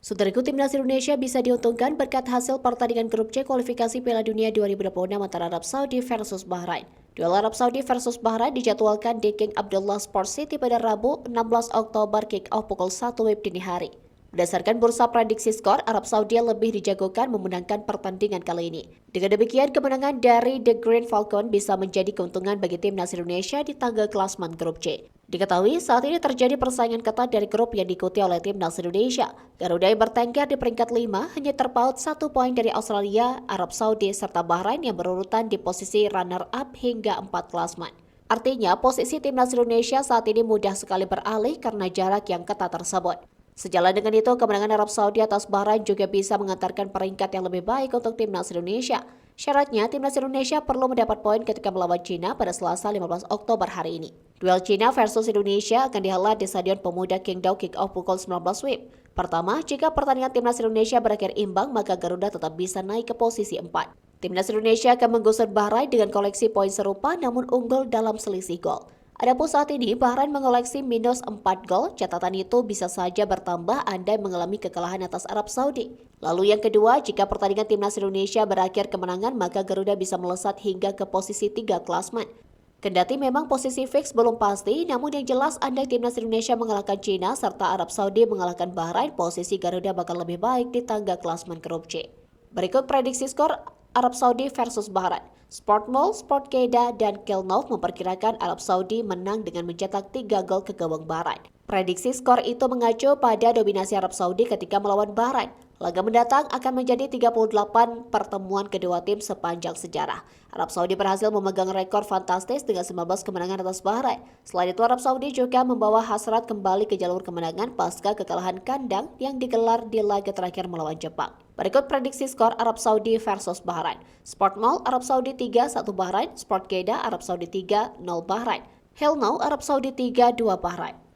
Saudaraku, timnas Indonesia bisa diuntungkan berkat hasil pertandingan grup C kualifikasi Piala Dunia 2026 antara Arab Saudi versus Bahrain. Duel Arab Saudi versus Bahrain dijadwalkan di King Abdullah Sports City pada Rabu 16 Oktober kick-off pukul 1 WIB dini hari. Berdasarkan bursa prediksi skor, Arab Saudi lebih dijagokan memenangkan pertandingan kali ini. Dengan demikian, kemenangan dari The Green Falcon bisa menjadi keuntungan bagi timnas Indonesia di tangga klasmen grup C. Diketahui saat ini terjadi persaingan ketat dari grup yang diikuti oleh timnas Indonesia. Garuda yang bertengger di peringkat 5 hanya terpaut 1 poin dari Australia, Arab Saudi, serta Bahrain yang berurutan di posisi runner-up hingga 4 klasmen. Artinya, posisi timnas Indonesia saat ini mudah sekali beralih karena jarak yang ketat tersebut. Sejalan dengan itu, kemenangan Arab Saudi atas Bahrain juga bisa mengantarkan peringkat yang lebih baik untuk timnas Indonesia. Syaratnya, timnas Indonesia perlu mendapat poin ketika melawan Cina pada Selasa 15 Oktober hari ini. Duel Cina versus Indonesia akan dihelat di Stadion Pemuda Qingdao kick-off pukul 19 WIB. Pertama, jika pertandingan timnas Indonesia berakhir imbang, maka Garuda tetap bisa naik ke posisi 4. Timnas Indonesia akan menggusur Bahrain dengan koleksi poin serupa namun unggul dalam selisih gol. Adapun saat ini, Bahrain mengoleksi minus 4 gol, catatan itu bisa saja bertambah andai mengalami kekalahan atas Arab Saudi. Lalu yang kedua, jika pertandingan timnas Indonesia berakhir kemenangan, maka Garuda bisa melesat hingga ke posisi 3 klasmen. Kendati memang posisi fix belum pasti, namun yang jelas andai timnas Indonesia mengalahkan Cina serta Arab Saudi mengalahkan Bahrain, posisi Garuda bakal lebih baik di tangga klasmen grup C. Berikut prediksi skor Arab Saudi versus Bahrain. Sportmall, Sportkeeda, dan Kelnov memperkirakan Arab Saudi menang dengan mencetak 3 gol ke gawang Bahrain. Prediksi skor itu mengacu pada dominasi Arab Saudi ketika melawan Bahrain. Laga mendatang akan menjadi 38 pertemuan kedua tim sepanjang sejarah. Arab Saudi berhasil memegang rekor fantastis dengan 19 kemenangan atas Bahrain. Selain itu, Arab Saudi juga membawa hasrat kembali ke jalur kemenangan pasca kekalahan kandang yang digelar di laga terakhir melawan Jepang. Berikut prediksi skor Arab Saudi versus Bahrain. Sportmall, Arab Saudi 3-1 Bahrain. Sportkeeda, Arab Saudi 3-0 Bahrain. Hellnow, Arab Saudi 3-2 Bahrain.